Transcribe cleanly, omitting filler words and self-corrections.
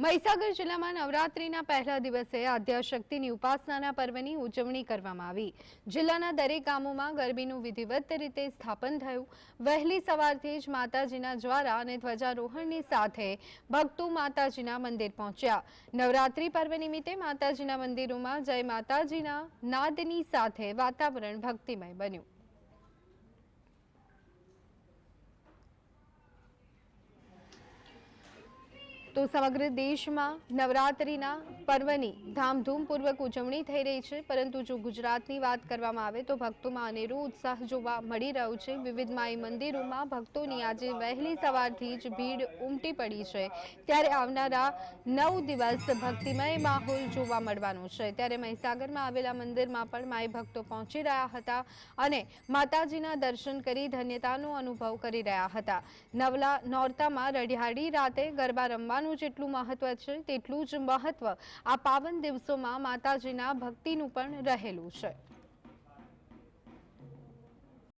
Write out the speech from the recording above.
મહીસાગર જિલ્લામાં નવરાત્રીના પહેલા દિવસે આદ્યશક્તિની ઉપાસનાના પર્વની ઉજવણી કરવામાં આવી। જિલ્લાના દરેક ગામોમાં ગરબીનું વિધિવત રીતે સ્થાપન થયું। વહેલી સવારથી જ માતાજીના જ્વારા અને ધ્વજારોહણની સાથે ભક્તો માતાજીના મંદિર પહોંચ્યા। નવરાત્રી પર્વ નિમિત્તે માતાજીના મંદિરોમાં જય માતાજીના નાદની સાથે વાતાવરણ ભક્તિમય બન્યું। તો સમગ્ર દેશમાં નવરાત્રીના પર્વની ધામધૂમપૂર્વક ઉજવણી થઈ રહી છે, પરંતુ જો ગુજરાતની વાત કરવામાં આવે તો ભક્તોમાં અનેરો ઉત્સાહ જોવા મળી રહ્યો છે। વિવિધ માઈ મંદિરોમાં ભક્તોની આજે વહેલી સવારથી જ ભીડ ઉમટી પડી છે, ત્યારે આવનારા 9 દિવસ ભક્તિમય માહોલ જોવા મળવાનો છે। ત્યારે મહીસાગરમાં આવેલા મંદિરમાં પણ માઈ ભક્તો પહોંચી રહ્યા હતા અને માતાજીના દર્શન કરી ધન્યતાનો અનુભવ કરી રહ્યા હતા। નોરતામાં રઢિયાળી રાતે ગરબા રમવા જેટલું મહત્વ છે, તેટલું જ મહત્વ આ પાવન દિવસોમાં માતાજીના ભક્તિનું પણ રહેલું છે।